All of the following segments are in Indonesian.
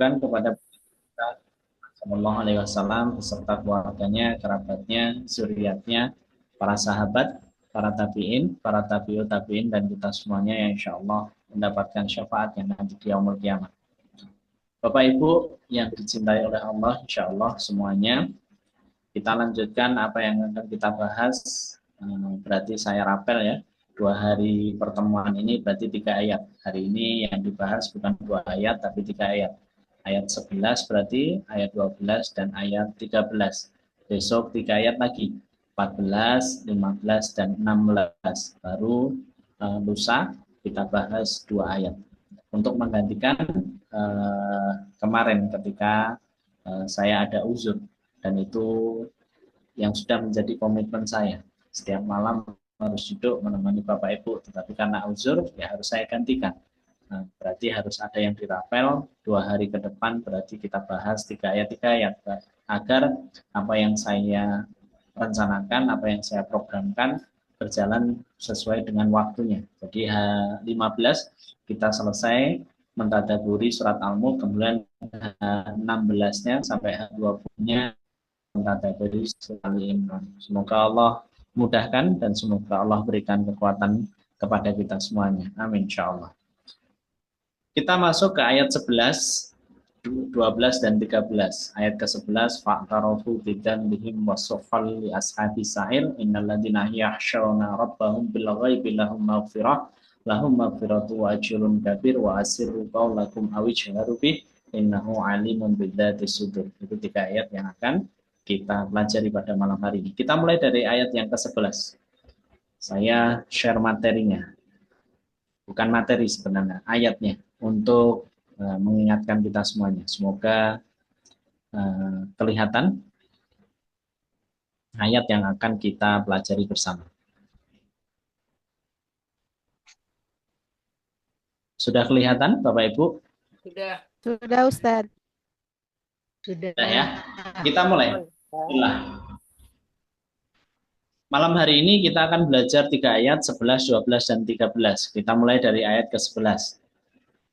ditujukan kepada Sallallahu Alaihi Wasallam beserta keluarganya, kerabatnya, zuriatnya, para sahabat, para tabiin, para tabiut tabiin, dan kita semuanya yang insya Allah mendapatkan syafaat yang nanti di yaumul kiamat. Bapak Ibu yang dicintai oleh Allah, insya Allah semuanya, kita lanjutkan apa yang akan kita bahas. Berarti saya rapel ya, 2 hari pertemuan ini berarti 3 ayat. Hari ini yang dibahas bukan 2 ayat tapi 3 ayat. Ayat 11 berarti ayat 12 dan ayat 13. Besok 3 ayat lagi, 14, 15, dan 16. Baru lusa kita bahas 2 ayat. Untuk menggantikan kemarin ketika saya ada uzur, dan itu yang sudah menjadi komitmen saya. Setiap malam harus duduk menemani Bapak Ibu, tetapi karena uzur ya harus saya gantikan. Nah, berarti harus ada yang dirapel 2 hari ke depan, berarti kita bahas 3 ayat agar apa yang saya rencanakan, apa yang saya programkan berjalan sesuai dengan waktunya. Jadi H15 kita selesai mentadaburi surat Al-Mulk, kemudian H16-nya sampai H20-nya mentadaburi surat Al-Imran. Semoga Allah mudahkan dan semoga Allah berikan kekuatan kepada kita semuanya. Amin insyaallah. Kita masuk ke ayat 11, 12 dan 13. Ayat ke-11, fa'tarafu bidzanbihim wasaffal li ashabi sa'ir innal ladzina yakhshawna rabbahum bil ghaibi lahum maghfiratu wa ajrun kabir wa asirru qaulakum aw ijharu bih innahu alimun bidzati sudur. Itu 3 ayat yang akan kita pelajari pada malam hari ini. Kita mulai dari ayat yang ke-11. Saya share materinya. Bukan materi sebenarnya, ayatnya, untuk mengingatkan kita semuanya. Semoga kelihatan ayat yang akan kita pelajari bersama. Sudah kelihatan Bapak Ibu? Sudah. Sudah Ustaz. Sudah. Ya. Kita mulai. Bismillah. Malam hari ini kita akan belajar 3 ayat, 11, 12, dan 13. Kita mulai dari ayat ke-11.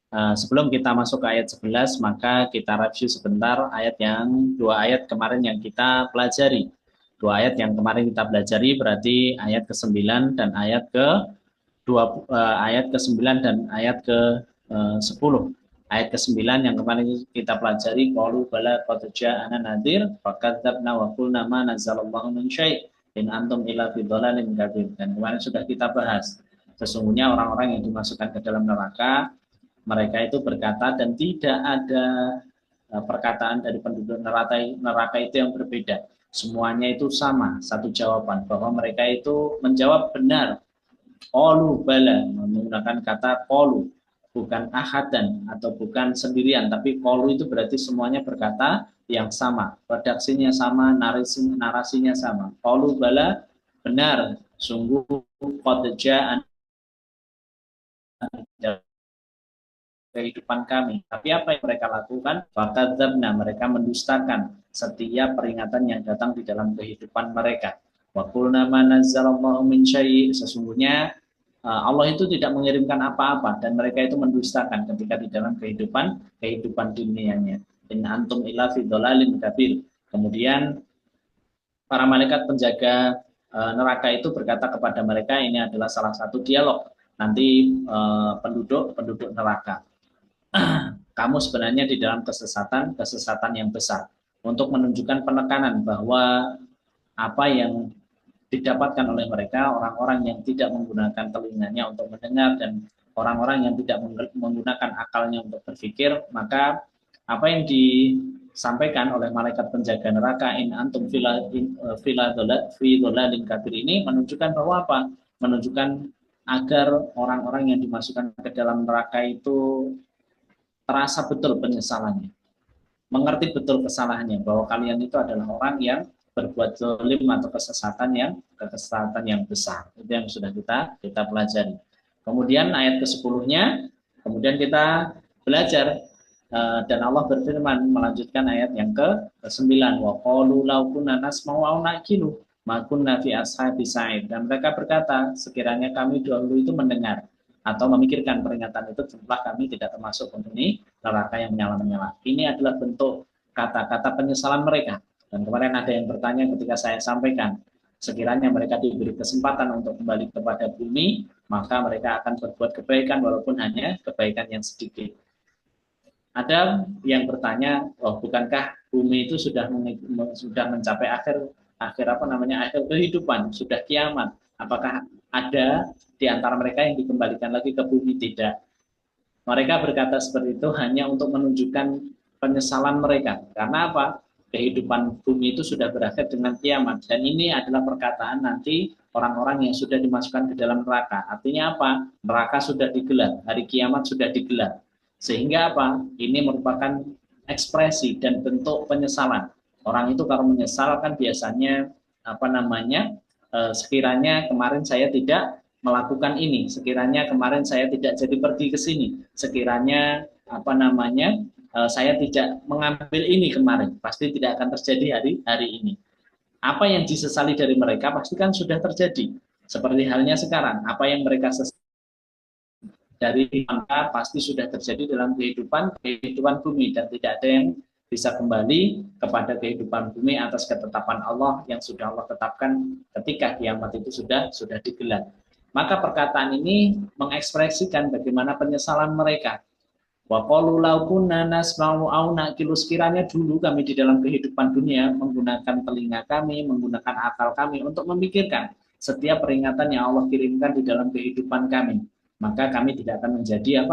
Sebelum kita masuk ke ayat 11, maka kita review sebentar ayat 2 ayat kemarin yang kita pelajari. 2 ayat yang kemarin kita pelajari berarti ayat ke-9 dan ayat ke-9 dan ayat ke-10. Ayat ke-9 yang kemarin kita pelajari, qalu bala qad ja'ana nadhir fakadzabna wa qulna ma nazzalallahu min syai' in antum illa fi dhalalin kabir. Dan kemarin sudah kita bahas, sesungguhnya orang-orang yang dimasukkan ke dalam neraka, mereka itu berkata, dan tidak ada perkataan dari penduduk neraka itu yang berbeda. Semuanya itu sama, satu jawaban, bahwa mereka itu menjawab benar. Qalu bala, menggunakan kata qalu, bukan ahadan atau bukan sendirian, tapi qalu itu berarti semuanya berkata yang sama, redaksinya sama, narasinya sama. Qalu bala, benar, sungguh qad ja'ana kehidupan kami. Tapi apa yang mereka lakukan? Fakadzabna, mereka mendustakan setiap peringatan yang datang di dalam kehidupan mereka. Wa qulna ma nazzalallahu min syai', sesungguhnya Allah itu tidak mengirimkan apa-apa, dan mereka itu mendustakan ketika di dalam kehidupan dunianya. In antum illa fi dhalalin kabir. Kemudian para malaikat penjaga neraka itu berkata kepada mereka, ini adalah salah satu dialog nanti penduduk neraka. Kamu sebenarnya di dalam kesesatan yang besar, untuk menunjukkan penekanan bahwa apa yang didapatkan oleh mereka, orang-orang yang tidak menggunakan telinganya untuk mendengar dan orang-orang yang tidak menggunakan akalnya untuk berpikir, maka apa yang disampaikan oleh malaikat penjaga neraka, in antum fi dhalalin kabir, ini menunjukkan bahwa apa? Menunjukkan agar orang-orang yang dimasukkan ke dalam neraka itu terasa betul penyesalannya, mengerti betul kesalahannya, bahwa kalian itu adalah orang yang berbuat zalim atau kesesatan yang besar. Itu yang sudah kita pelajari. Kemudian ayat ke-10-nya, kemudian kita belajar dan Allah berfirman melanjutkan ayat yang ke-9, wa qalu law kunna nasma'u aw naqilu ma kunna fi ashabis sa'id. Dan mereka berkata, sekiranya kami dahulu itu mendengar atau memikirkan peringatan itu, tentulah kami tidak termasuk neraka yang menyala-menyala. Ini adalah bentuk kata-kata penyesalan mereka. Dan kemarin ada yang bertanya ketika saya sampaikan, sekiranya mereka diberi kesempatan untuk kembali kepada bumi, maka mereka akan berbuat kebaikan walaupun hanya kebaikan yang sedikit. Ada yang bertanya, oh bukankah bumi itu sudah mencapai akhir kehidupan, sudah kiamat? Apakah ada di antara mereka yang dikembalikan lagi ke bumi? Tidak. Mereka berkata seperti itu hanya untuk menunjukkan penyesalan mereka. Karena apa? Kehidupan bumi itu sudah berakhir dengan kiamat. Dan ini adalah perkataan nanti orang-orang yang sudah dimasukkan ke dalam neraka. Artinya apa? Neraka sudah digelar, hari kiamat sudah digelar. Sehingga apa? Ini merupakan ekspresi dan bentuk penyesalan. Orang itu kalau menyesal kan biasanya sekiranya kemarin saya tidak melakukan ini, sekiranya kemarin saya tidak jadi pergi ke sini, sekiranya saya tidak mengambil ini kemarin, pasti tidak akan terjadi hari ini. Apa yang disesali dari mereka pasti kan sudah terjadi. Seperti halnya sekarang, apa yang mereka sesali dari maka pasti sudah terjadi dalam kehidupan bumi, dan tidak ada yang bisa kembali kepada kehidupan bumi atas ketetapan Allah yang sudah Allah tetapkan ketika kiamat itu sudah digelar. Maka perkataan ini mengekspresikan bagaimana penyesalan mereka. Wa qalu law kunna nasma'u aw naqilu, sekiranya dulu kami di dalam kehidupan dunia menggunakan telinga kami, menggunakan akal kami untuk memikirkan setiap peringatan yang Allah kirimkan di dalam kehidupan kami, maka kami tidak akan menjadi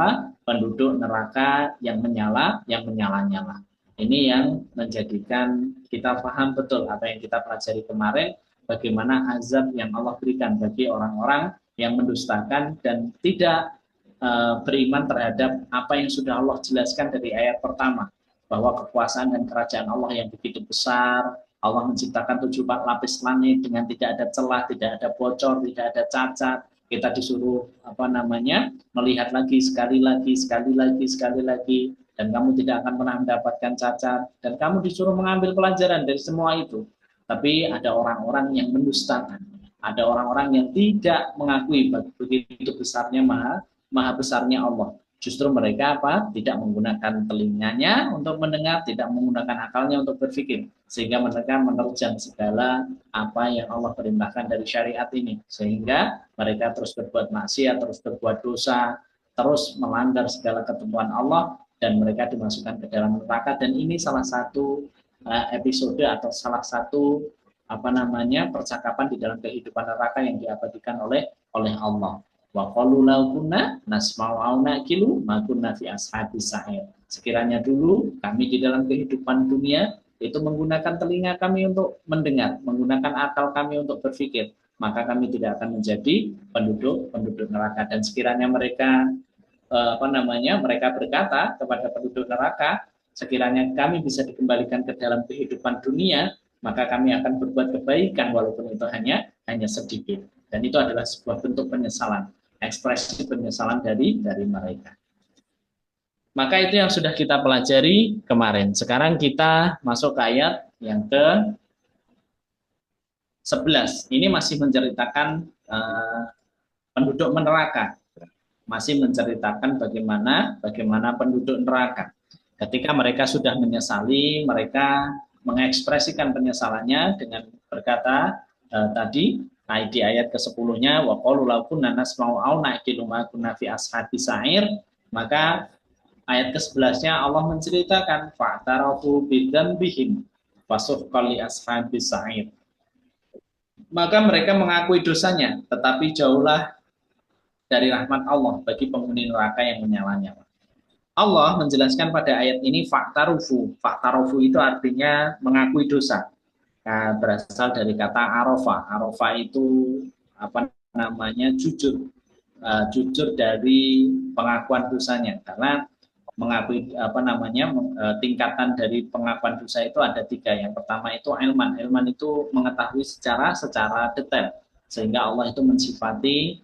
penduduk neraka yang menyala-nyala. Ini yang menjadikan kita paham betul apa yang kita pelajari kemarin, bagaimana azab yang Allah berikan bagi orang-orang yang mendustakan dan tidak beriman terhadap apa yang sudah Allah jelaskan dari ayat pertama, bahwa kekuasaan dan kerajaan Allah yang begitu besar. Allah menciptakan 7 lapis langit dengan tidak ada celah, tidak ada bocor, tidak ada cacat. Kita disuruh melihat lagi, sekali lagi, dan kamu tidak akan pernah mendapatkan cacat, dan kamu disuruh mengambil pelajaran dari semua itu. Tapi ada orang-orang yang mendustakan, ada orang-orang yang tidak mengakui begitu besarnya maha besarnya Allah. Justru mereka tidak menggunakan telinganya untuk mendengar, tidak menggunakan akalnya untuk berpikir, sehingga mereka menerjang segala apa yang Allah perintahkan dari syariat ini, sehingga mereka terus berbuat maksiat, terus berbuat dosa, terus melanggar segala ketentuan Allah, dan mereka dimasukkan ke dalam neraka. Dan ini salah satu episode atau salah satu percakapan di dalam kehidupan neraka yang diabadikan oleh Allah. Wa qalu law kunna nasma'u aw naqilu ma kunna fi ashabis sa'ir. Sekiranya dulu kami di dalam kehidupan dunia itu menggunakan telinga kami untuk mendengar, menggunakan akal kami untuk berpikir, maka kami tidak akan menjadi penduduk neraka. Dan sekiranya mereka mereka berkata kepada penduduk neraka, sekiranya kami bisa dikembalikan ke dalam kehidupan dunia, maka kami akan berbuat kebaikan walaupun itu hanya sedikit. Dan itu adalah sebuah bentuk penyesalan, ekspresi penyesalan dari mereka. Maka itu yang sudah kita pelajari kemarin. Sekarang kita masuk ke ayat yang ke-11. Ini masih menceritakan penduduk neraka. Masih menceritakan bagaimana penduduk neraka. Ketika mereka sudah menyesali, mereka mengekspresikan penyesalannya dengan berkata tadi di ayat ke-10-nya, wa qalu law kunna nasma'u aw naqilu ma kunna fi ashabis sa'ir. Maka ayat ke-11-nya Allah menceritakan fa'tarafu bidzanbihim fasuhqal li ashabis sa'ir. Maka mereka mengakui dosanya, tetapi jauhlah dari rahmat Allah bagi penghuni neraka yang menyala-nyala. Allah menjelaskan pada ayat ini fa'tarufu. Fa'tarufu itu artinya mengakui dosa. Berasal dari kata arafah. Arafah itu jujur, jujur dari pengakuan dosanya. Karena mengakui tingkatan dari pengakuan dosa itu ada 3. Yang pertama itu ilman. Ilman itu mengetahui secara detail, sehingga Allah itu mensifati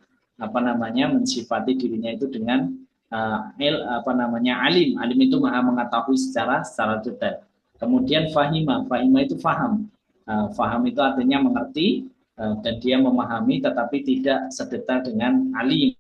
dirinya itu dengan alim. Alim itu maha mengetahui secara detail. Kemudian fahima itu faham. Faham itu artinya mengerti, dan dia memahami tetapi tidak sedetail dengan alim,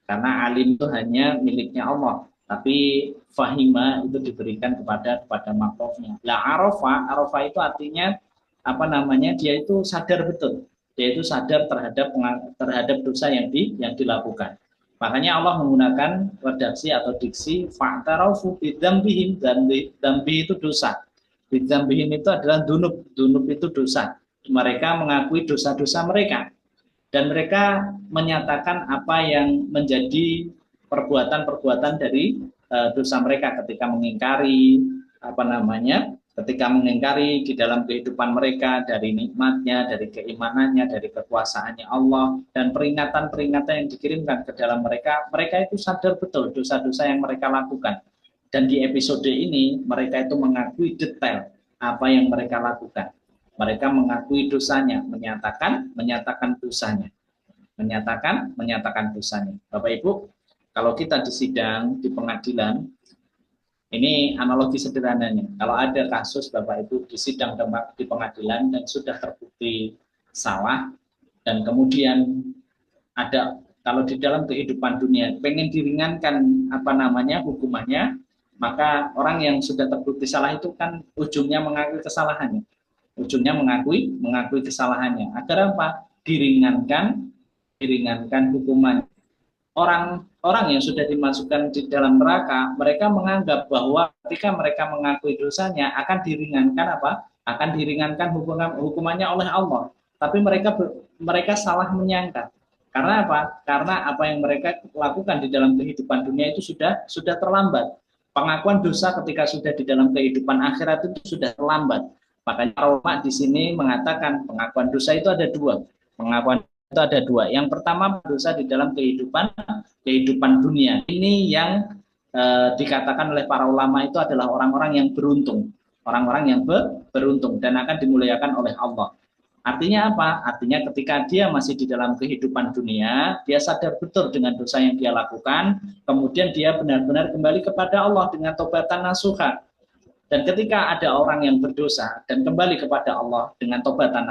karena alim itu hanya miliknya Allah, tapi fahima itu diberikan kepada makrofnya. Lah arafah itu artinya apa namanya, dia itu sadar betul, dia itu sadar terhadap dosa yang dilakukan. Makanya Allah menggunakan redaksi atau diksi fa'tarafu bidzambihim, dan dzambi itu dosa. Bidzambihim itu adalah dunub itu dosa. Mereka mengakui dosa-dosa mereka dan mereka menyatakan apa yang menjadi perbuatan-perbuatan dari dosa mereka ketika mengingkari apa namanya, ketika mengingkari di dalam kehidupan mereka dari nikmatnya, dari keimanannya, dari kekuasaannya Allah, dan peringatan-peringatan yang dikirimkan ke dalam mereka, mereka itu sadar betul dosa-dosa yang mereka lakukan. Dan di episode ini mereka itu mengakui detail apa yang mereka lakukan. Mereka mengakui dosanya, menyatakan dosanya, menyatakan dosanya. Bapak Ibu, kalau kita di sidang, di pengadilan, ini analogi sederhananya. Kalau ada kasus Bapak Ibu di sidang di pengadilan dan sudah terbukti salah, dan kemudian ada, kalau di dalam kehidupan dunia pengen diringankan apa namanya hukumannya, maka orang yang sudah terbukti salah itu kan ujungnya mengakui kesalahannya. Ujungnya mengakui kesalahannya. Agar apa? Diringankan hukuman. Orang yang sudah dimasukkan di dalam neraka, mereka menganggap bahwa ketika mereka mengakui dosanya akan diringankan apa? Akan diringankan hukumannya oleh Allah. Tapi mereka salah menyangka. Karena apa? Karena apa yang mereka lakukan di dalam kehidupan dunia itu sudah terlambat. Pengakuan dosa ketika sudah di dalam kehidupan akhirat itu sudah terlambat. Makanya ulama di sini mengatakan pengakuan dosa itu ada dua. Pengakuan itu ada dua. Yang pertama dosa di dalam kehidupan dunia. Ini yang dikatakan oleh para ulama itu adalah orang-orang yang beruntung, orang-orang yang beruntung dan akan dimuliakan oleh Allah. Artinya apa? Artinya ketika dia masih di dalam kehidupan dunia, dia sadar betul dengan dosa yang dia lakukan, kemudian dia benar-benar kembali kepada Allah dengan taubatan nasuha. Dan ketika ada orang yang berdosa dan kembali kepada Allah dengan taubatan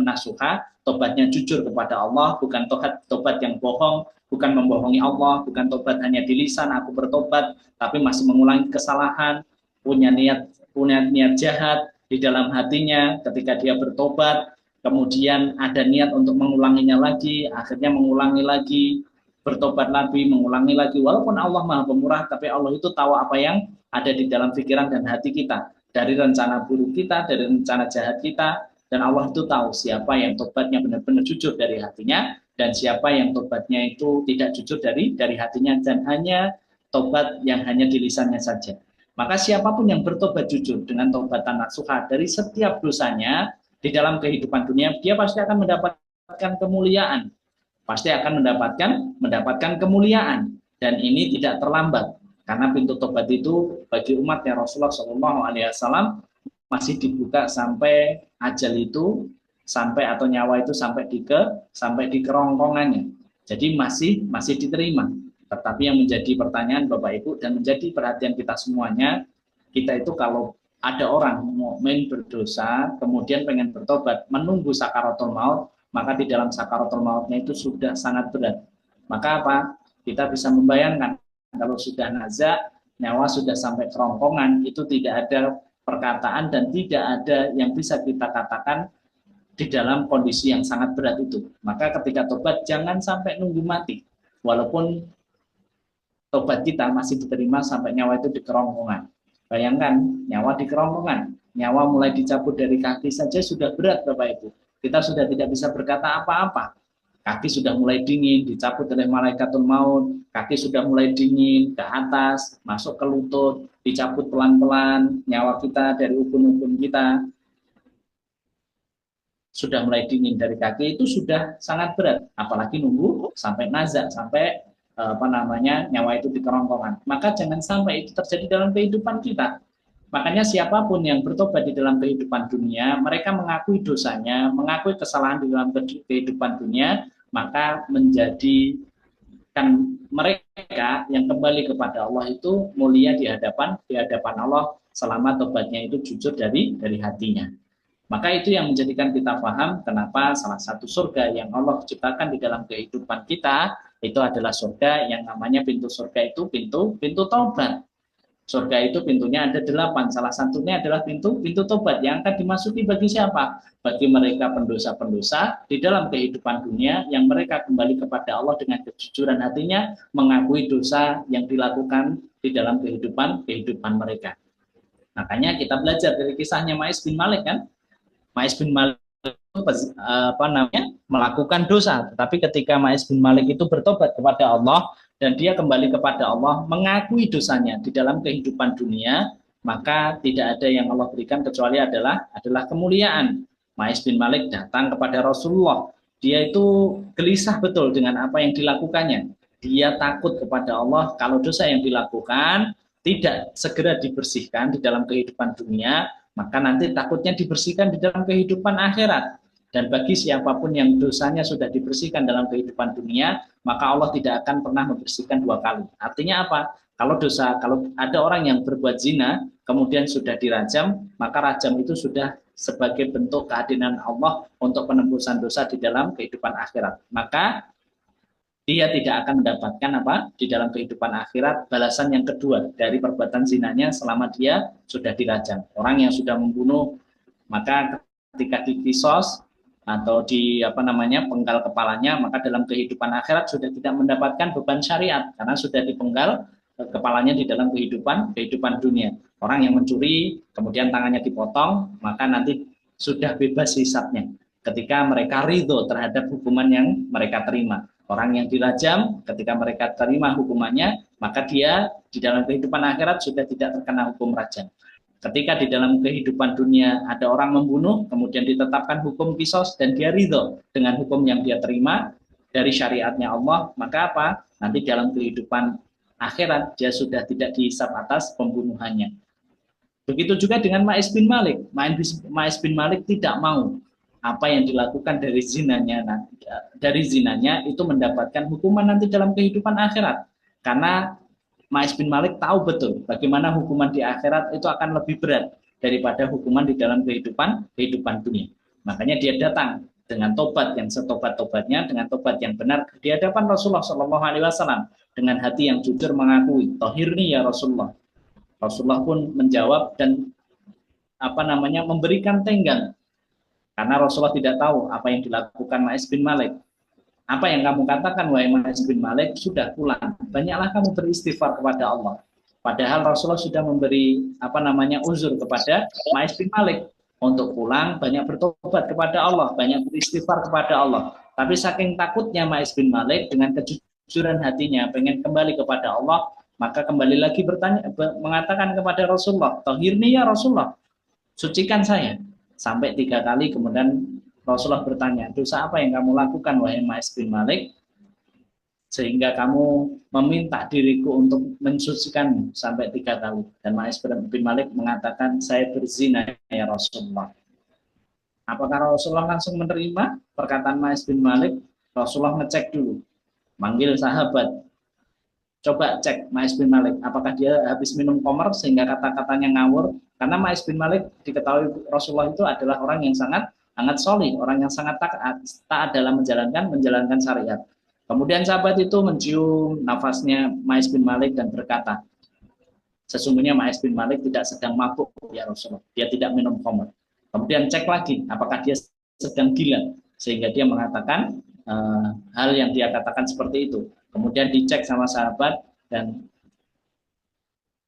nasuha, tobatnya jujur kepada Allah, bukan tobat yang bohong, bukan membohongi Allah, bukan tobat hanya di lisan aku bertobat, tapi masih mengulangi kesalahan, punya niat jahat di dalam hatinya ketika dia bertobat, kemudian ada niat untuk mengulanginya lagi, akhirnya mengulangi lagi, bertobat lagi, mengulangi lagi, walaupun Allah Maha Pemurah, tapi Allah itu tahu apa yang ada di dalam pikiran dan hati kita, dari rencana buruk kita, dari rencana jahat kita, dan Allah itu tahu siapa yang tobatnya benar-benar jujur dari hatinya, dan siapa yang tobatnya itu tidak jujur dari hatinya, dan hanya tobat yang hanya di lisannya saja. Maka siapapun yang bertobat jujur dengan taubatan nasuha dari setiap dosanya di dalam kehidupan dunia, dia pasti akan mendapatkan kemuliaan, pasti akan mendapatkan kemuliaan, dan ini tidak terlambat. Karena pintu tobat itu bagi umatnya Rasulullah SAW masih dibuka sampai ajal itu, sampai atau nyawa itu sampai di kerongkongannya. Jadi masih diterima. Tetapi yang menjadi pertanyaan Bapak Ibu dan menjadi perhatian kita semuanya, kita itu kalau ada orang mukmin berdosa, kemudian pengen bertobat, menunggu sakaratul maut, maka di dalam sakaratul mautnya itu sudah sangat berat. Maka apa? Kita bisa membayangkan kalau sudah nazak, nyawa sudah sampai kerongkongan, itu tidak ada perkataan dan tidak ada yang bisa kita katakan di dalam kondisi yang sangat berat itu. Maka ketika tobat jangan sampai nunggu mati. Walaupun tobat kita masih diterima sampai nyawa itu di kerongkongan. Bayangkan, nyawa di kerongkongan, nyawa mulai dicabut dari kaki saja sudah berat Bapak Ibu. Kita sudah tidak bisa berkata apa-apa. Kaki sudah mulai dingin, dicabut oleh malaikatul maut, kaki sudah mulai dingin ke atas, masuk ke lutut, dicabut pelan-pelan, nyawa kita dari ubun-ubun kita sudah mulai dingin dari kaki, itu sudah sangat berat, apalagi nunggu sampai nazak, sampai nyawa itu di kerongkongan. Maka jangan sampai itu terjadi dalam kehidupan kita. Makanya siapapun yang bertobat di dalam kehidupan dunia, mereka mengakui dosanya, mengakui kesalahan di dalam kehidupan dunia, maka menjadikan mereka yang kembali kepada Allah itu mulia di hadapan Allah selama tobatnya itu jujur dari hatinya. Maka itu yang menjadikan kita paham kenapa salah satu surga yang Allah ciptakan di dalam kehidupan kita itu adalah surga yang namanya pintu surga itu pintu taubat. Surga itu pintunya ada 8. Salah satunya adalah pintu tobat yang akan dimasuki bagi siapa? Bagi mereka pendosa-pendosa di dalam kehidupan dunia yang mereka kembali kepada Allah dengan kejujuran hatinya, mengakui dosa yang dilakukan di dalam kehidupan mereka. Makanya kita belajar dari kisahnya Ma'is bin Malik kan. Ma'is bin Malik melakukan dosa, tetapi ketika Ma'is bin Malik itu bertobat kepada Allah dan dia kembali kepada Allah, mengakui dosanya di dalam kehidupan dunia, maka tidak ada yang Allah berikan kecuali adalah kemuliaan. Ma'is bin Malik datang kepada Rasulullah, dia itu gelisah betul dengan apa yang dilakukannya. Dia takut kepada Allah kalau dosa yang dilakukan tidak segera dibersihkan di dalam kehidupan dunia, maka nanti takutnya dibersihkan di dalam kehidupan akhirat. Dan bagi siapapun yang dosanya sudah dibersihkan dalam kehidupan dunia, maka Allah tidak akan pernah membersihkan 2 kali. Artinya apa? Kalau ada orang yang berbuat zina, kemudian sudah dirajam, maka rajam itu sudah sebagai bentuk keadilan Allah untuk penembusan dosa di dalam kehidupan akhirat. Maka dia tidak akan mendapatkan di dalam kehidupan akhirat balasan yang kedua dari perbuatan zinanya selama dia sudah dirajam. Orang yang sudah membunuh, maka ketika dikisos atau penggal kepalanya, maka dalam kehidupan akhirat sudah tidak mendapatkan beban syariat karena sudah dipenggal kepalanya di dalam kehidupan dunia. Orang yang mencuri kemudian tangannya dipotong, maka nanti sudah bebas hisabnya ketika mereka ridho terhadap hukuman yang mereka terima. Orang yang dirajam ketika mereka terima hukumannya, maka dia di dalam kehidupan akhirat sudah tidak terkena hukum rajam. Ketika di dalam kehidupan dunia ada orang membunuh, kemudian ditetapkan hukum kisos dan dia ridho dengan hukum yang dia terima dari syariatnya Allah, maka nanti dalam kehidupan akhirat dia sudah tidak dihisab atas pembunuhannya. Begitu juga dengan Ma'is bin Malik. Ma'is bin Malik tidak mau apa yang dilakukan dari zinanya itu mendapatkan hukuman nanti dalam kehidupan akhirat. Karena Ma'is bin Malik tahu betul bagaimana hukuman di akhirat itu akan lebih berat daripada hukuman di dalam kehidupan dunia. Makanya dia datang dengan tobat yang setobat-tobatnya, dengan tobat yang benar di hadapan Rasulullah SAW dengan hati yang jujur mengakui, "Tohirni ya Rasulullah." Rasulullah pun menjawab dan memberikan tenggang. Karena Rasulullah tidak tahu apa yang dilakukan Ma'is bin Malik. Apa yang kamu katakan, wahai Ma'is bin Malik, sudah pulang. Banyaklah kamu beristighfar kepada Allah. Padahal Rasulullah sudah memberi uzur kepada Ma'is bin Malik untuk pulang, banyak bertobat kepada Allah, banyak beristighfar kepada Allah. Tapi saking takutnya Ma'is bin Malik dengan kejujuran hatinya pengen kembali kepada Allah, maka kembali lagi mengatakan kepada Rasulullah, "Tahirni ya Rasulullah, sucikan saya." Sampai 3 kali, kemudian Rasulullah bertanya, "Dosa apa yang kamu lakukan, wahai Ma'is bin Malik, sehingga kamu meminta diriku untuk mensucikanmu?" Sampai 3 kali. Dan Ma'is bin Malik mengatakan, "Saya berzina ya Rasulullah." Apakah Rasulullah langsung menerima perkataan Ma'is bin Malik? Rasulullah ngecek dulu, manggil sahabat, coba cek Ma'is bin Malik, apakah dia habis minum khamr sehingga kata-katanya ngawur. Karena Ma'is bin Malik diketahui Rasulullah itu adalah orang yang sangat solih, orang yang sangat taat dalam menjalankan syariat. Kemudian sahabat itu mencium nafasnya Ma'is bin Malik dan berkata, "Sesungguhnya Ma'is bin Malik tidak sedang mabuk ya Rasulullah, dia tidak minum khamr." Kemudian cek lagi, apakah dia sedang gila, sehingga dia mengatakan hal yang dia katakan seperti itu. Kemudian dicek sama sahabat dan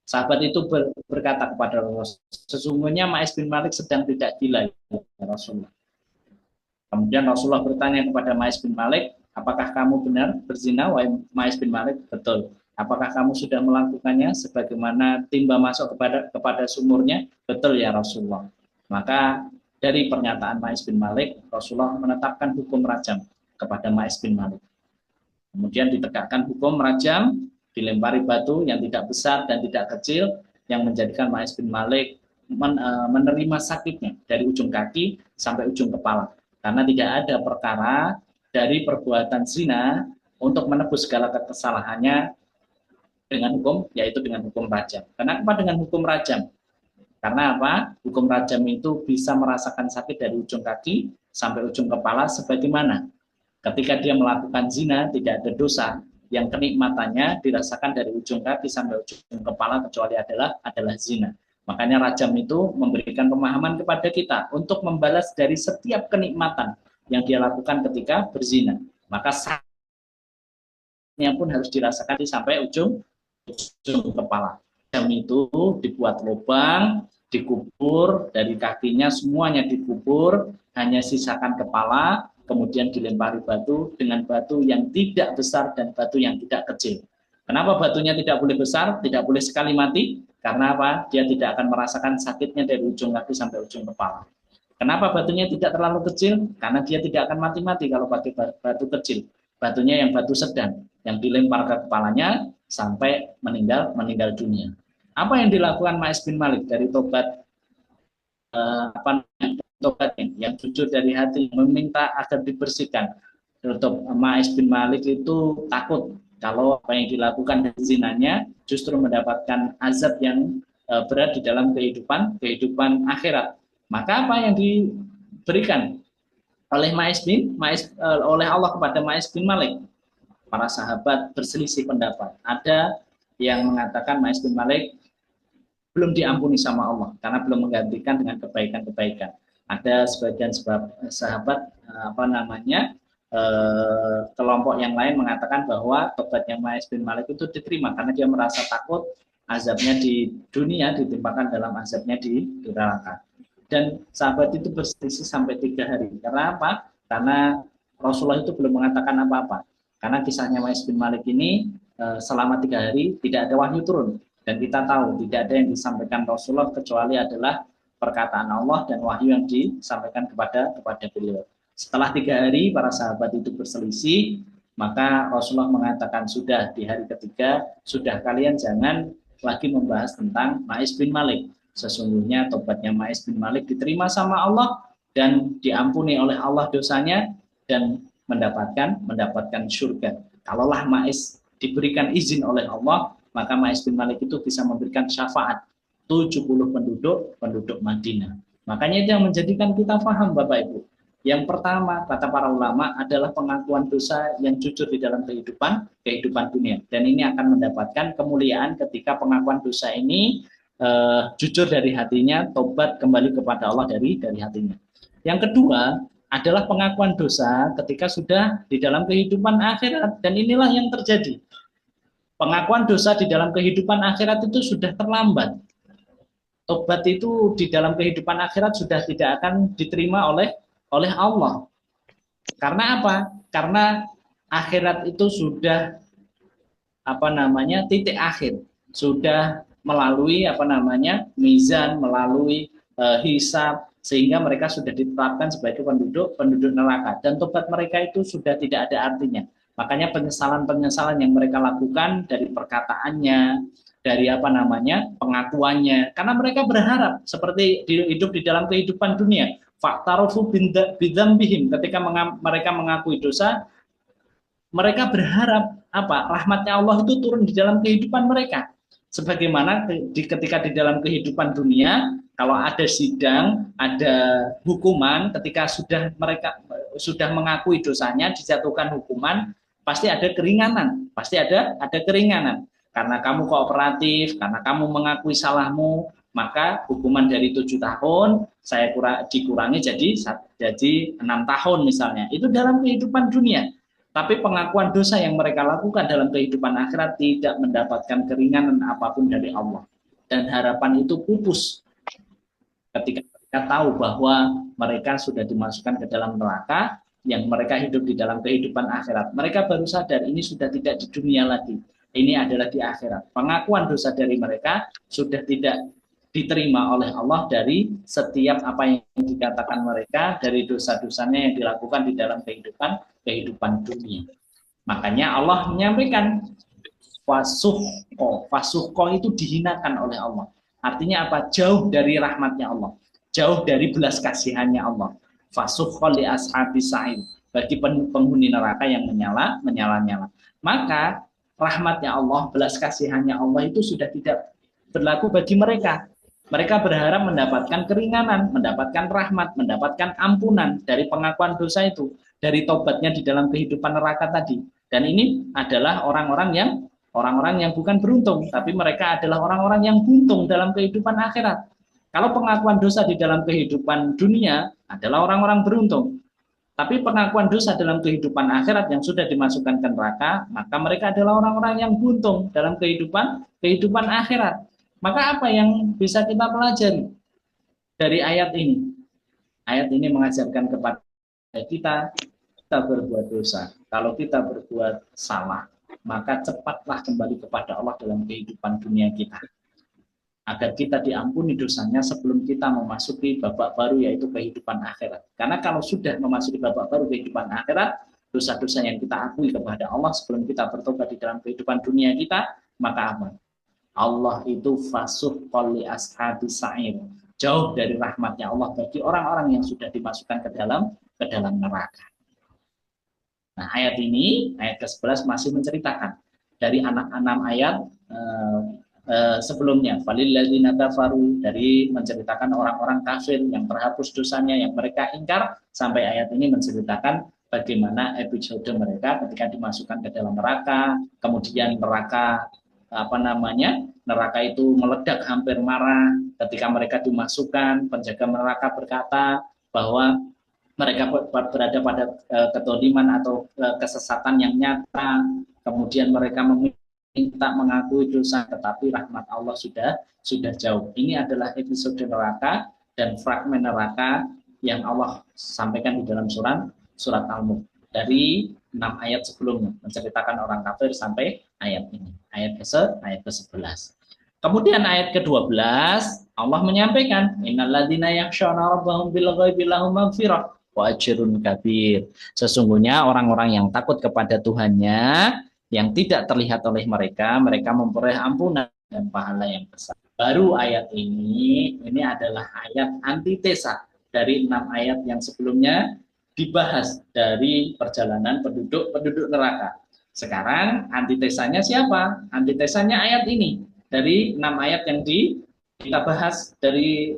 sahabat itu berkata kepada Rasulullah, "Sesungguhnya Ma'is bin Malik sedang tidak gila ya Rasulullah." Kemudian Rasulullah bertanya kepada Ma'is bin Malik, "Apakah kamu benar berzina, wahai Ma'is bin Malik?" "Betul." "Apakah kamu sudah melakukannya sebagaimana timba masuk kepada sumurnya?" "Betul ya Rasulullah." Maka dari pernyataan Ma'is bin Malik, Rasulullah menetapkan hukum rajam kepada Ma'is bin Malik. Kemudian ditegakkan hukum rajam, dilempari batu yang tidak besar dan tidak kecil, yang menjadikan Ma'is bin Malik menerima sakitnya dari ujung kaki sampai ujung kepala. Karena tidak ada perkara dari perbuatan zina untuk menebus segala kesalahannya dengan hukum, yaitu dengan hukum rajam. Kenapa dengan hukum rajam? Karena hukum rajam itu bisa merasakan sakit dari ujung kaki sampai ujung kepala, sebagaimana ketika dia melakukan zina tidak ada dosa, yang kenikmatannya dirasakan dari ujung kaki sampai ujung kepala kecuali adalah zina. Makanya rajam itu memberikan pemahaman kepada kita untuk membalas dari setiap kenikmatan yang dia lakukan ketika berzina. Maka sakitnya pun harus dirasakan sampai ujung kepala. Rajam itu dibuat lubang, dikubur, dari kakinya semuanya dikubur, hanya sisakan kepala, kemudian dilempari batu dengan batu yang tidak besar dan batu yang tidak kecil. Kenapa batunya tidak boleh besar, tidak boleh sekali mati? Karena apa? Dia tidak akan merasakan sakitnya dari ujung kaki sampai ujung kepala. Kenapa batunya tidak terlalu kecil? Karena dia tidak akan mati-mati kalau pakai batu kecil. Batunya yang batu sedang, yang dilempar ke kepalanya sampai meninggal dunia. Apa yang dilakukan Ma'is bin Malik dari tobat tobatnya yang jujur dari hati, meminta agar dibersihkan. Untuk Ma'is bin Malik itu takut kalau apa yang dilakukan dari zinanya justru mendapatkan azab yang berat di dalam kehidupan akhirat. Maka apa yang diberikan oleh oleh Allah kepada Ma'is bin Malik? Para sahabat berselisih pendapat. Ada yang mengatakan Ma'is bin Malik belum diampuni sama Allah karena belum menggantikan dengan kebaikan-kebaikan. Ada sebagian sahabat kelompok yang lain mengatakan bahwa tobatnya Ma'is bin Malik itu diterima karena dia merasa takut azabnya di dunia ditimpakan dalam azabnya di neraka. Dan sahabat itu berselisih sampai 3 hari. Karena apa? Karena Rasulullah itu belum mengatakan apa-apa. Karena kisahnya Ma'is bin Malik ini selama 3 hari tidak ada wahyu turun. Dan kita tahu tidak ada yang disampaikan Rasulullah kecuali adalah perkataan Allah dan wahyu yang disampaikan kepada beliau. Setelah 3 hari para sahabat itu berselisih, maka Rasulullah mengatakan sudah di hari ketiga, sudah kalian jangan lagi membahas tentang Ma'is bin Malik. Sesungguhnya tobatnya Ma'is bin Malik diterima sama Allah dan diampuni oleh Allah dosanya dan mendapatkan surga. Kalaulah Ma'is diberikan izin oleh Allah, maka Ma'is bin Malik itu bisa memberikan syafaat 70 penduduk Madinah. Makanya itu yang menjadikan kita paham Bapak Ibu. Yang pertama, kata para ulama, adalah pengakuan dosa yang jujur di dalam kehidupan dunia. Dan ini akan mendapatkan kemuliaan ketika pengakuan dosa ini jujur dari hatinya, tobat kembali kepada Allah dari hatinya. Yang kedua adalah pengakuan dosa ketika sudah di dalam kehidupan akhirat. Dan inilah yang terjadi. Pengakuan dosa di dalam kehidupan akhirat itu sudah terlambat. Tobat itu di dalam kehidupan akhirat sudah tidak akan diterima oleh Allah. Karena apa? Karena akhirat itu sudah titik akhir. Sudah melalui mizan, melalui hisab, sehingga mereka sudah ditetapkan sebagai penduduk neraka dan tobat mereka itu sudah tidak ada artinya. Makanya penyesalan yang mereka lakukan dari perkataannya, dari pengakuannya, karena mereka berharap seperti hidup di dalam kehidupan dunia. Faktarufu bidzambihim, ketika mereka mengakui dosa, mereka berharap rahmatnya Allah itu turun di dalam kehidupan mereka. Sebagaimana ketika di dalam kehidupan dunia, kalau ada sidang, ada hukuman, ketika mereka sudah mengakui dosanya, dijatuhkan hukuman, pasti ada keringanan, karena kamu kooperatif, karena kamu mengakui salahmu, maka hukuman dari 7 tahun saya dikurangi jadi 6 tahun misalnya. Itu dalam kehidupan dunia. Tapi pengakuan dosa yang mereka lakukan dalam kehidupan akhirat tidak mendapatkan keringanan apapun dari Allah. Dan harapan itu pupus ketika mereka tahu bahwa mereka sudah dimasukkan ke dalam neraka, yang mereka hidup di dalam kehidupan akhirat. Mereka baru sadar ini sudah tidak di dunia lagi. Ini adalah di akhirat. Pengakuan dosa dari mereka sudah tidak diterima oleh Allah dari setiap apa yang dikatakan mereka, dari dosa-dosanya yang dilakukan di dalam kehidupan dunia. Makanya Allah menyampaikan fasuhko itu dihinakan oleh Allah. Artinya apa? Jauh dari rahmatnya Allah, jauh dari belas kasihannya Allah. Fasuhko li ashabis sa'ir, bagi penghuni neraka yang menyala-nyala. Maka rahmatnya Allah, belas kasihannya Allah itu sudah tidak berlaku bagi mereka. Mereka berharap mendapatkan keringanan, mendapatkan rahmat, mendapatkan ampunan dari pengakuan dosa itu, dari tobatnya di dalam kehidupan neraka tadi. Dan ini adalah orang-orang yang bukan beruntung, tapi mereka adalah orang-orang yang buntung dalam kehidupan akhirat. Kalau pengakuan dosa di dalam kehidupan dunia adalah orang-orang beruntung, tapi pengakuan dosa dalam kehidupan akhirat yang sudah dimasukkan ke neraka, maka mereka adalah orang-orang yang buntung dalam kehidupan akhirat. Maka apa yang bisa kita pelajari dari ayat ini? Ayat ini mengajarkan kepada kita berbuat dosa. Kalau kita berbuat salah, maka cepatlah kembali kepada Allah dalam kehidupan dunia kita, agar kita diampuni dosanya sebelum kita memasuki babak baru, yaitu kehidupan akhirat. Karena kalau sudah memasuki babak baru kehidupan akhirat, dosa-dosa yang kita akui kepada Allah sebelum kita bertobat di dalam kehidupan dunia kita, maka apa? Allah itu fasuh qoli ashabi sa'ir, jauh dari rahmatnya Allah bagi orang-orang yang sudah dimasukkan ke dalam neraka. Nah, ayat ini, ayat ke-11 masih menceritakan dari anak-anak ayat sebelumnya, falilladzina kafaru, dari menceritakan orang-orang kafir yang terhapus dosanya yang mereka ingkar, sampai ayat ini menceritakan bagaimana episode mereka ketika dimasukkan ke dalam neraka, kemudian neraka neraka itu meledak hampir marah ketika mereka dimasukkan. Penjaga neraka berkata bahwa mereka berada pada kedoliman atau kesesatan yang nyata, kemudian mereka minta mengakui dosa, tetapi rahmat Allah sudah jauh. Ini adalah episode neraka dan fragmen neraka yang Allah sampaikan di dalam surat Al-Mulk dari 6 ayat sebelumnya, menceritakan orang kafir sampai ayat ini, ayat ke-11. Kemudian ayat ke-12 Allah menyampaikan, innalladzina yakhshawna rabbahum bil ghaibi lahum maghfirah wa ajrun kabir. Sesungguhnya orang-orang yang takut kepada Tuhannya yang tidak terlihat oleh mereka memperoleh ampunan dan pahala yang besar. Baru ayat ini adalah ayat antitesa dari 6 ayat yang sebelumnya dibahas dari perjalanan penduduk neraka. Sekarang antitesanya siapa? Antitesanya ayat ini dari 6 ayat yang kita bahas dari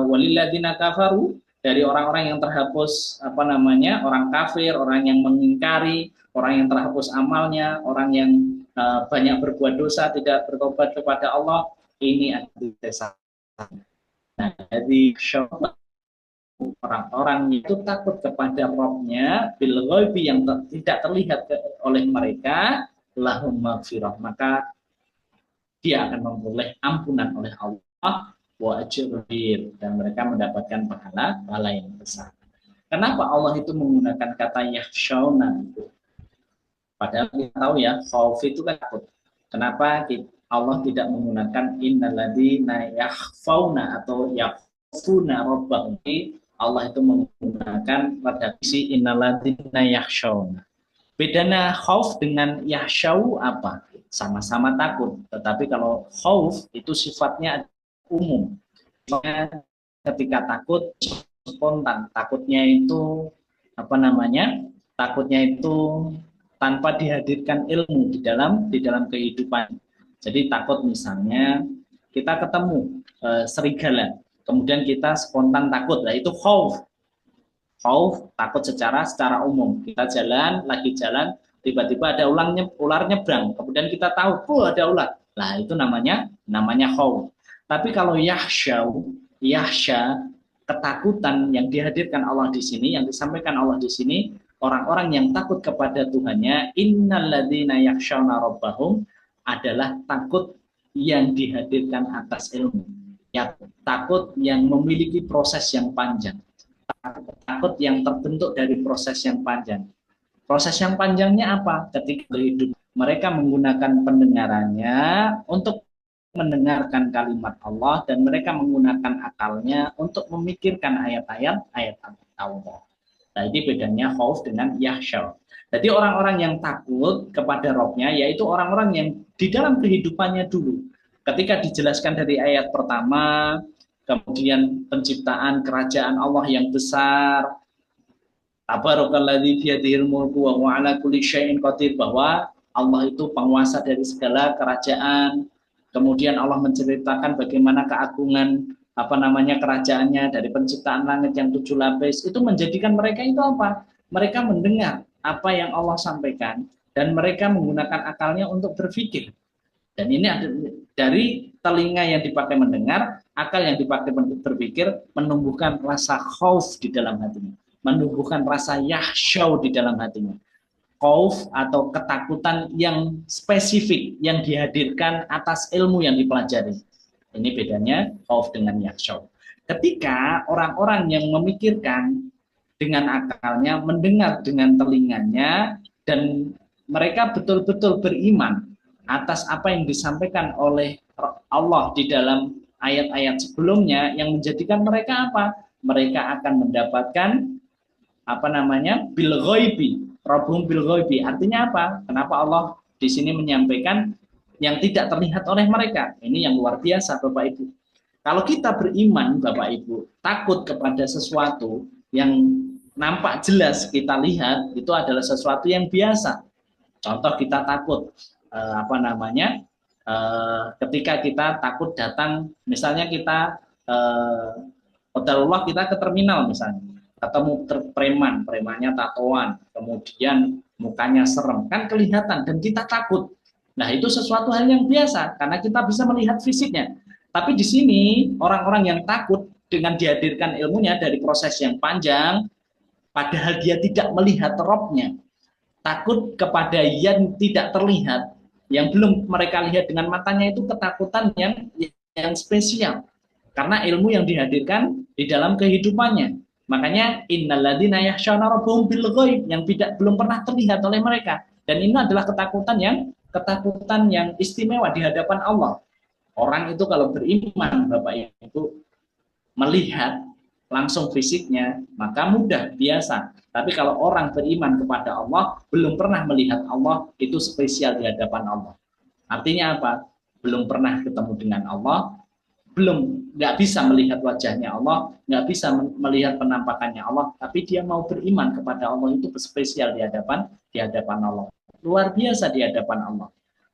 walilladzina kafaru, dari orang-orang yang terhapus orang kafir, orang yang mengingkari, orang yang terhapus amalnya, orang yang banyak berbuat dosa, tidak bertobat kepada Allah. Ini antitesa. Nah, jadi orang-orang itu takut kepada Rabb-nya bil ghaibi, yang tidak terlihat oleh mereka, lahum maghfirah, maka dia akan memperoleh ampunan oleh Allah wa ajrun, dan mereka mendapatkan pahala yang besar. Kenapa Allah itu menggunakan kata yakhshawna itu? Padahal kita tahu ya, khauf itu kan takut. Kenapa Allah tidak menggunakan innalladzina yakhfauna atau yakhfuna rabbahum? Allah itu menggunakan redaksi innalladzina yakhshawna. Bedanya khauf dengan yakhshaw apa? Sama-sama takut, tetapi kalau khauf itu sifatnya umum. Ketika takut spontan, takutnya itu takutnya itu tanpa dihadirkan ilmu di dalam kehidupan. Jadi takut, misalnya kita ketemu serigala, kemudian kita spontan takut, nah itu khauf. Khauf, takut secara umum. Kita lagi jalan, tiba-tiba ada ular nyebrang, kemudian kita tahu, ada ular. Nah, itu namanya khauf. Tapi kalau yakhsha, ketakutan yang dihadirkan Allah di sini, yang disampaikan Allah di sini, orang-orang yang takut kepada Tuhannya, innalladzina yakhshawna rabbahum, adalah takut yang dihadirkan atas ilmu. Ya, takut yang memiliki proses yang panjang. Takut yang terbentuk dari proses yang panjang. Proses yang panjangnya apa? Ketika hidup mereka menggunakan pendengarannya untuk mendengarkan kalimat Allah, dan mereka menggunakan akalnya untuk memikirkan ayat-ayat Allah. Nah, ini bedanya khauf dengan yakhsha. Jadi orang-orang yang takut kepada Rabb-nya, yaitu orang-orang yang di dalam kehidupannya dulu, ketika dijelaskan dari ayat pertama, kemudian penciptaan kerajaan Allah yang besar, Tabarakalladzi biyadihil mulku wa huwa ala kulli syai'in qadir, bahwa Allah itu penguasa dari segala kerajaan. Kemudian Allah menceritakan bagaimana keagungan kerajaannya dari penciptaan langit yang 7 lapis. Itu menjadikan mereka itu apa? Mereka mendengar apa yang Allah sampaikan, dan mereka menggunakan akalnya untuk berpikir. Dan ini ada dari telinga yang dipakai mendengar, akal yang dipakai berpikir, menumbuhkan rasa khauf di dalam hatinya, menumbuhkan rasa yahsyau di dalam hatinya. Khauf atau ketakutan yang spesifik yang dihadirkan atas ilmu yang dipelajari. Ini bedanya khauf dengan yahsyau. Ketika orang-orang yang memikirkan dengan akalnya, mendengar dengan telinganya, dan mereka betul-betul beriman atas apa yang disampaikan oleh Allah di dalam ayat-ayat sebelumnya, yang menjadikan mereka apa? Mereka akan mendapatkan bil ghaibi, rabhum bil ghaibi. Artinya apa? Kenapa Allah di sini menyampaikan yang tidak terlihat oleh mereka? Ini yang luar biasa, Bapak Ibu. Kalau kita beriman, Bapak Ibu, takut kepada sesuatu yang nampak jelas kita lihat, itu adalah sesuatu yang biasa. Contoh kita takut ketika kita takut datang, misalnya kita qadarullah kita ke terminal misalnya, ketemu premannya tatoan, kemudian mukanya serem, kan kelihatan dan kita takut. Nah, itu sesuatu hal yang biasa karena kita bisa melihat fisiknya. Tapi di sini orang-orang yang takut dengan dihadirkan ilmunya dari proses yang panjang, padahal dia tidak melihat robnya, takut kepada yang tidak terlihat, yang belum mereka lihat dengan matanya, itu ketakutan yang spesial karena ilmu yang dihadirkan di dalam kehidupannya. Makanya innalladzina yakhshawna rabbahum bil ghaib, yang belum pernah terlihat oleh mereka. Dan ini adalah ketakutan yang istimewa di hadapan Allah. Orang itu kalau beriman, Bapak Ibu, melihat langsung fisiknya, maka mudah, biasa. Tapi kalau orang beriman kepada Allah, belum pernah melihat Allah, itu spesial di hadapan Allah. Artinya apa? Belum pernah ketemu dengan Allah, nggak bisa melihat wajahnya Allah, nggak bisa melihat penampakannya Allah, tapi dia mau beriman kepada Allah, itu spesial di hadapan Allah. Luar biasa di hadapan Allah.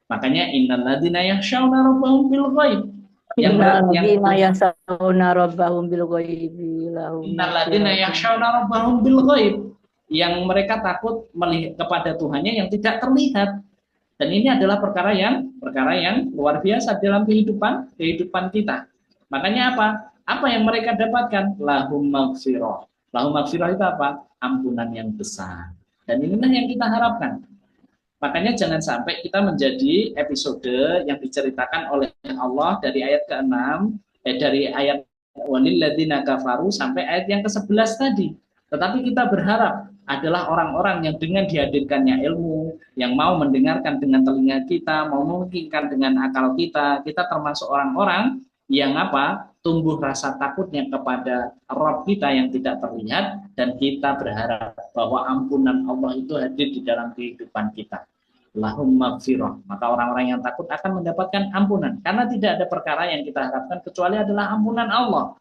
Makanya innalladzina yakhshawna rabbahum bil ghaib, Innalladzina yakhshawna rabbahum bil ghaibi lahum innalladzina yakhshawna rabbahum bil ghaib, yang mereka takut melihat kepada Tuhannya yang tidak terlihat. Dan ini adalah perkara yang luar biasa dalam kehidupan kita. Makanya apa? Apa yang mereka dapatkan? Lahum maghfirah. Lahum maghfirah itu apa? Ampunan yang besar. Dan inilah yang kita harapkan. Makanya jangan sampai kita menjadi episode yang diceritakan oleh Allah dari ayat ke-6, dari ayat walilladzina kafaru sampai ayat yang ke-11 tadi. Tetapi kita berharap adalah orang-orang yang dengan dihadirkannya ilmu, yang mau mendengarkan dengan telinga kita, mau memikirkan dengan akal kita, kita termasuk orang-orang yang tumbuh rasa takutnya kepada Rabb kita yang tidak terlihat, dan kita berharap bahwa ampunan Allah itu hadir di dalam kehidupan kita. Lahum maghfirah, maka orang-orang yang takut akan mendapatkan ampunan, karena tidak ada perkara yang kita harapkan kecuali adalah ampunan Allah.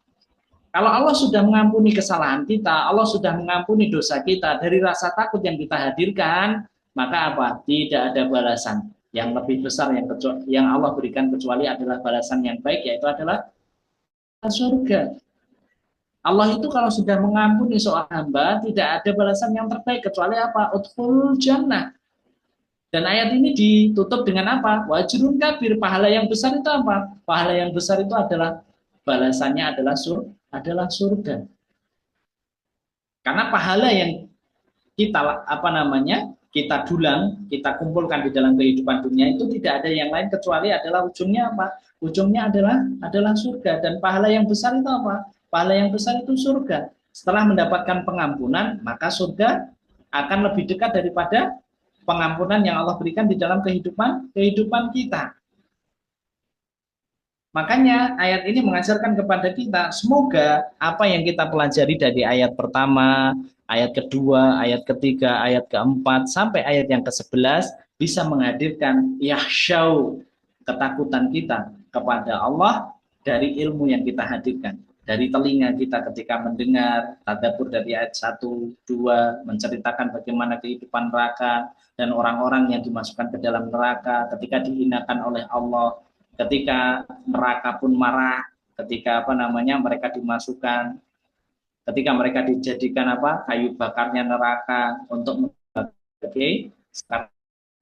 Kalau Allah sudah mengampuni kesalahan kita, Allah sudah mengampuni dosa kita, dari rasa takut yang kita hadirkan, maka tidak ada balasan yang lebih besar yang Allah berikan kecuali adalah balasan yang baik, yaitu adalah surga. Allah itu kalau sudah mengampuni seorang hamba, tidak ada balasan yang terbaik kecuali apa? Udkhulul jannah. Dan ayat ini ditutup dengan apa? Wajrun kabir, pahala yang besar itu apa? Pahala yang besar itu adalah balasannya adalah surga. Karena pahala yang kita dulang, kita kumpulkan di dalam kehidupan dunia itu tidak ada yang lain kecuali adalah ujungnya apa? Ujungnya adalah surga. Dan pahala yang besar itu apa? Pahala yang besar itu surga. Setelah mendapatkan pengampunan, maka surga akan lebih dekat daripada pengampunan yang Allah berikan di dalam kehidupan kita. Makanya ayat ini mengajarkan kepada kita, semoga apa yang kita pelajari dari ayat pertama, ayat kedua, ayat ketiga, ayat keempat, sampai ayat yang ke-11 bisa menghadirkan yahsyau, ketakutan kita kepada Allah dari ilmu yang kita hadirkan. Dari telinga kita ketika mendengar, tadabbur dari ayat 1, 2, menceritakan bagaimana kehidupan neraka, dan orang-orang yang dimasukkan ke dalam neraka ketika dihinakan oleh Allah, ketika neraka pun marah, ketika mereka dimasukkan, ketika mereka dijadikan kayu bakarnya neraka untuk sebagai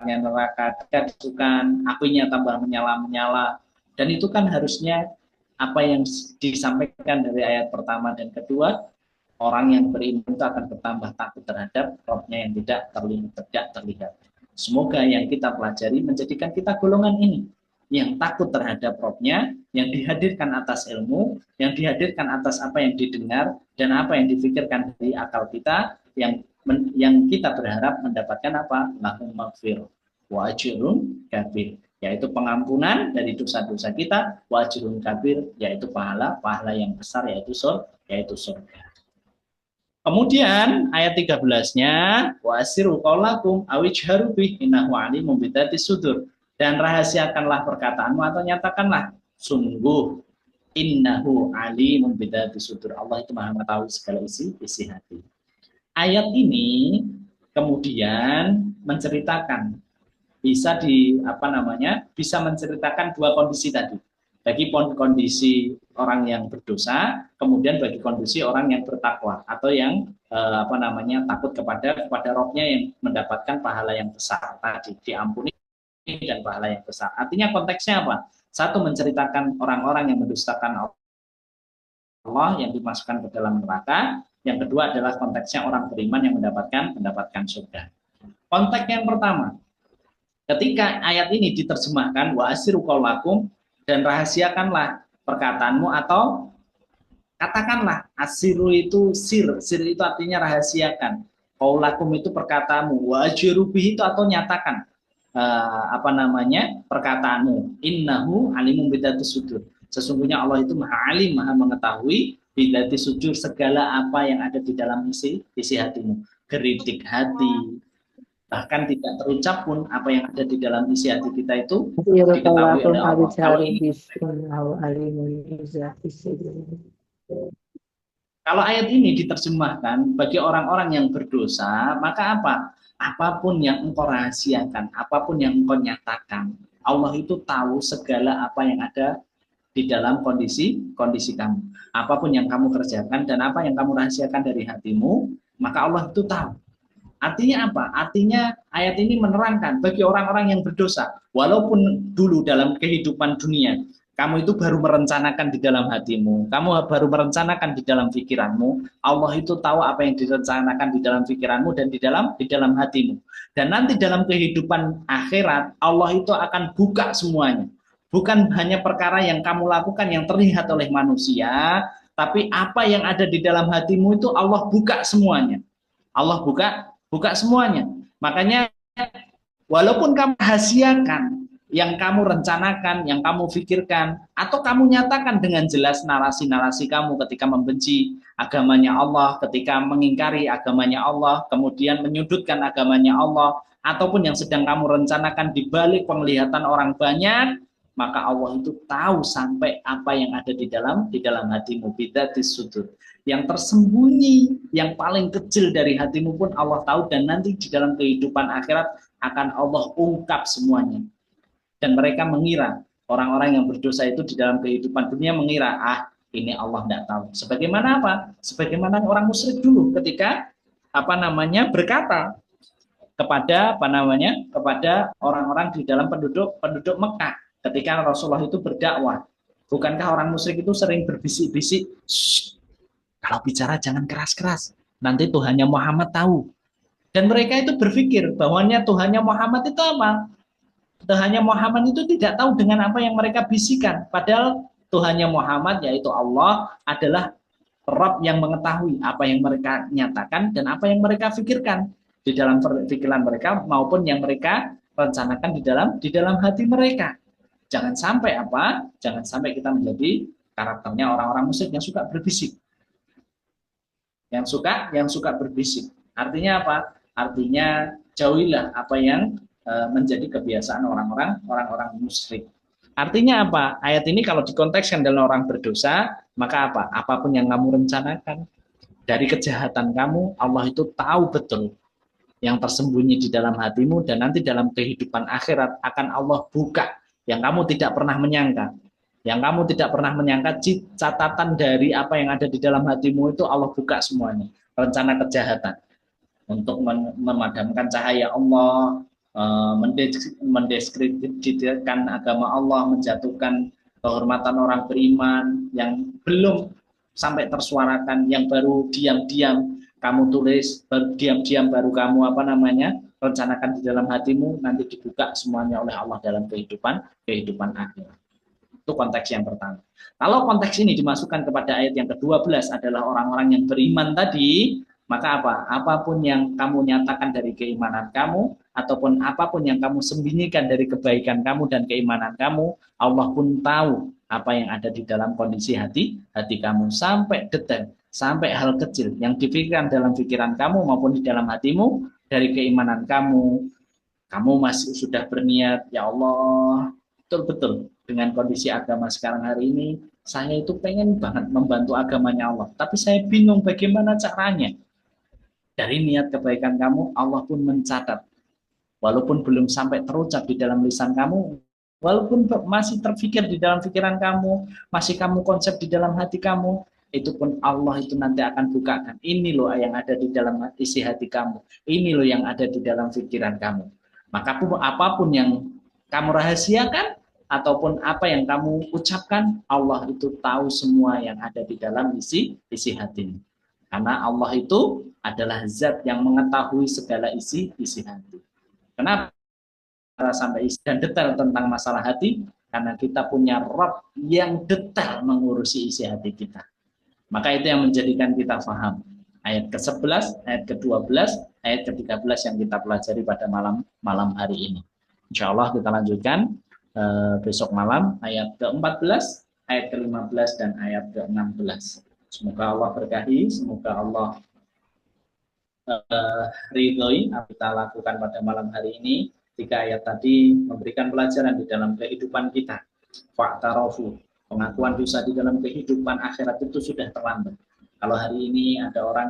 neraka disukan, apinya tambah menyala-menyala. Dan itu kan harusnya apa yang disampaikan dari ayat pertama dan kedua, orang yang beriman itu akan bertambah takut terhadap Rabb-nya yang tidak terlihat. Semoga yang kita pelajari menjadikan kita golongan ini, yang takut terhadap Rabb-nya, yang dihadirkan atas ilmu, yang dihadirkan atas apa yang didengar, dan apa yang difikirkan dari akal kita, yang kita berharap mendapatkan apa? Lahum maghfirah wa ajrun kabir, yaitu pengampunan dari dosa-dosa kita, wa ajrun kabir, yaitu pahala yang besar, yaitu surga. Kemudian ayat 13-nya wa asiru qaulakum awijharu bih innahu alimun bidzati sudur, dan rahasiakanlah perkataanmu atau nyatakanlah, sungguh innahu alimun bidzati sudur, Allah itu Maha mengetahui segala isi hati. Ayat ini kemudian menceritakan bisa menceritakan dua kondisi tadi. Bagi kondisi orang yang berdosa, kemudian bagi kondisi orang yang bertakwa atau yang takut kepada Rabb-nya yang mendapatkan pahala yang besar tadi, diampuni dan pahala yang besar. Artinya konteksnya apa? Satu, menceritakan orang-orang yang mendustakan Allah yang dimasukkan ke dalam neraka. Yang kedua adalah konteksnya orang beriman yang mendapatkan surga. Konteks yang pertama, ketika ayat ini diterjemahkan wa asiru qaulakum, dan rahasiakanlah perkataanmu, atau katakanlah, asiru itu sir itu artinya rahasiakan, qaulakum itu perkataanmu, wa ajiru bihi itu atau nyatakan perkataanmu, innahu alimun bidzati sudur, sesungguhnya Allah itu Maha Alim, Maha mengetahui bidzati sudur, segala apa yang ada di dalam isi hatimu, geritik hati, bahkan tidak terucap pun apa yang ada di dalam isi hati kita itu diketahui oleh Allah. Kalau ayat ini diterjemahkan bagi orang-orang yang berdosa, maka apa? Apapun yang engkau rahasiakan, apapun yang engkau nyatakan, Allah itu tahu segala apa yang ada di dalam kondisi kamu. Apapun yang kamu kerjakan dan apa yang kamu rahasiakan dari hatimu, maka Allah itu tahu. Artinya apa? Artinya ayat ini menerangkan bagi orang-orang yang berdosa, walaupun dulu dalam kehidupan dunia kamu itu baru merencanakan di dalam hatimu, kamu baru merencanakan di dalam pikiranmu, Allah itu tahu apa yang direncanakan di dalam pikiranmu dan di dalam hatimu. Dan nanti dalam kehidupan akhirat Allah itu akan buka semuanya. Bukan hanya perkara yang kamu lakukan yang terlihat oleh manusia, tapi apa yang ada di dalam hatimu itu Allah buka semuanya. Allah buka semuanya. Makanya walaupun kamu rahasiakan yang kamu rencanakan, yang kamu pikirkan, atau kamu nyatakan dengan jelas narasi-narasi kamu ketika membenci agamanya Allah, ketika mengingkari agamanya Allah, kemudian menyudutkan agamanya Allah, ataupun yang sedang kamu rencanakan di balik penglihatan orang banyak, maka Allah itu tahu sampai apa yang ada di dalam hatimu, bidzatis sudur. Yang tersembunyi, yang paling kecil dari hatimu pun Allah tahu, dan nanti di dalam kehidupan akhirat akan Allah ungkap semuanya. Dan mereka mengira, orang-orang yang berdosa itu di dalam kehidupan dunia mengira, ini Allah tidak tahu. Sebagaimana apa? Sebagaimana orang musyrik dulu ketika berkata kepada kepada orang-orang di dalam penduduk Mekah ketika Rasulullah itu berdakwah. Bukankah orang musyrik itu sering berbisik-bisik, kalau bicara jangan keras-keras, nanti Tuhannya Muhammad tahu. Dan mereka itu berpikir bahwanya Tuhannya Muhammad itu apa? Tuhannya Muhammad itu tidak tahu dengan apa yang mereka bisikan. Padahal Tuhannya Muhammad, yaitu Allah, adalah Rabb yang mengetahui apa yang mereka nyatakan dan apa yang mereka pikirkan di dalam pikiran mereka maupun yang mereka rencanakan di dalam hati mereka. Jangan sampai Jangan sampai kita menjadi karakternya orang-orang musyrik yang suka berbisik. Yang suka berbisik. Artinya apa? Artinya jauhilah apa yang menjadi kebiasaan orang-orang musyrik. Artinya apa? Ayat ini kalau dikontekskan dalam orang berdosa, maka apa? Apapun yang kamu rencanakan dari kejahatan kamu, Allah itu tahu betul yang tersembunyi di dalam hatimu, dan nanti dalam kehidupan akhirat akan Allah buka yang kamu tidak pernah menyangka. Yang kamu tidak pernah menyangka, catatan dari apa yang ada di dalam hatimu itu Allah buka semuanya. Rencana kejahatan untuk memadamkan cahaya Allah, mendiskreditkan agama Allah, menjatuhkan kehormatan orang beriman yang belum sampai tersuarakan, yang baru diam-diam kamu tulis, baru diam-diam baru kamu rencanakan di dalam hatimu, nanti dibuka semuanya oleh Allah dalam kehidupan akhirat. Itu konteks yang pertama. Kalau konteks ini dimasukkan kepada ayat yang ke-12 adalah orang-orang yang beriman tadi, maka apa? Apapun yang kamu nyatakan dari keimanan kamu, ataupun apapun yang kamu sembunyikan dari kebaikan kamu dan keimanan kamu, Allah pun tahu apa yang ada di dalam kondisi hati kamu, sampai detail, sampai hal kecil yang dipikirkan dalam pikiran kamu maupun di dalam hatimu dari keimanan kamu. Kamu masih sudah berniat, ya Allah, betul-betul dengan kondisi agama sekarang hari ini, saya itu pengen banget membantu agamanya Allah, tapi saya bingung bagaimana caranya. Dari niat kebaikan kamu, Allah pun mencatat. Walaupun belum sampai terucap di dalam lisan kamu, walaupun masih terfikir di dalam pikiran kamu, masih kamu konsep di dalam hati kamu, itu pun Allah itu nanti akan bukakan. Ini loh yang ada di dalam isi hati kamu. Ini loh yang ada di dalam pikiran kamu. Maka apapun yang kamu rahasiakan, ataupun apa yang kamu ucapkan, Allah itu tahu semua yang ada di dalam isi hatimu. Karena Allah itu adalah zat yang mengetahui segala isi hati. Kenapa sampai isi dan detail tentang masalah hati? Karena kita punya Rabb yang detail mengurusi isi hati kita. Maka itu yang menjadikan kita paham. Ayat ke-11, ayat ke-12, ayat ke-13 yang kita pelajari pada malam hari ini. Insya Allah kita lanjutkan besok malam ayat ke-14, ayat ke-15 dan ayat ke-16. Semoga Allah berkahi, semoga Allah ridhoi apa kita lakukan pada malam hari ini. 3 ayat tadi memberikan pelajaran di dalam kehidupan kita. Fa'tarafu, pengakuan dosa di dalam kehidupan akhirat itu sudah terlambat. Kalau hari ini ada orang